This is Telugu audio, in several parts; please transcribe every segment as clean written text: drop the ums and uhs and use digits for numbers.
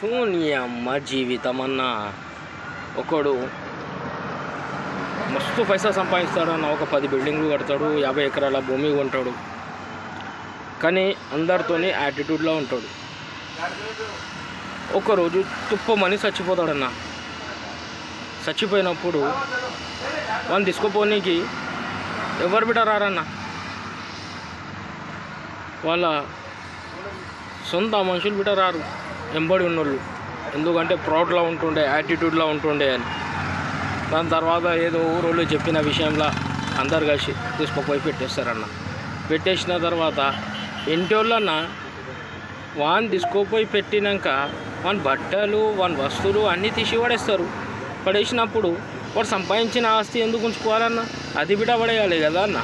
నీ అమ్మ జీవితం అన్న. ఒకడు మస్తు పైసా సంపాదిస్తాడన్న, ఒక 10 బిల్డింగ్లు కడతాడు, 50 ఎకరాల భూమి కొంటాడు, కానీ అందరితోని యాటిట్యూడ్లో ఉంటాడు. ఒకరోజు తుప్పమని చచ్చిపోతాడన్న. చచ్చిపోయినప్పుడు వాళ్ళు తీసుకుపోనీకి ఎవరు బిడ్డ రారన్న. వాళ్ళ సొంత మనుషులు బిడ్డ రారు, ఎంబడి ఉన్నోళ్ళు. ఎందుకంటే ప్రౌడ్లో ఉంటుండే, యాటిట్యూడ్లో ఉంటుండే అని. దాని తర్వాత ఏదో ఊరోళ్ళు చెప్పిన విషయంలో అందరు కలిసి తీసుకుపోయి పెట్టేస్తారన్న. పెట్టేసిన తర్వాత ఇంటి వాళ్ళన్న వాన్ తీసుకుపోయి పెట్టినాక వాని బట్టలు, వాని వస్తువులు అన్నీ తీసి పడేస్తారు. పడేసినప్పుడు వాడు సంపాదించిన ఆస్తి ఎందుకు ఉంచుకోవాలన్న? అది బిడ్డ పడేయాలి కదా అన్న.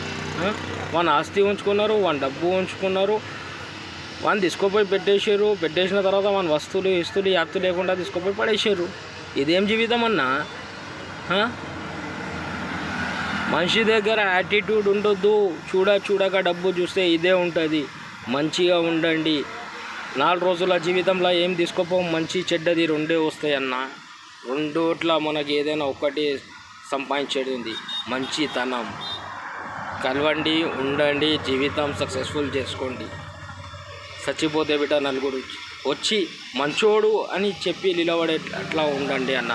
వాని ఆస్తి ఉంచుకున్నారు, వాని డబ్బు ఉంచుకున్నారు, వాని తీసుకుపోయి పెట్టేసారు. పెట్టేసిన తర్వాత వాని వస్తువులు ఇస్తులు యాత్తు లేకుండా తీసుకుపోయి పడేసారు. ఇదేం జీవితం అన్నా? మనిషి దగ్గర యాటిట్యూడ్ ఉండొద్దు. చూడక డబ్బు చూస్తే ఇదే ఉంటుంది. మంచిగా ఉండండి. 4 రోజుల జీవితంలో ఏం తీసుకోపోం, మంచి చెడ్డది రెండే వస్తాయన్న. రెండోట్ల మనకి ఏదైనా ఒకటి సంపాదించేది ఉంది, మంచితనం. కలవండి, ఉండండి, జీవితం సక్సెస్ఫుల్ చేసుకోండి. చచ్చిపోతే బిడ్డ నలుగురు వచ్చి మంచోడు అని చెప్పి నిలబడే అట్లా ఉండండి అన్న.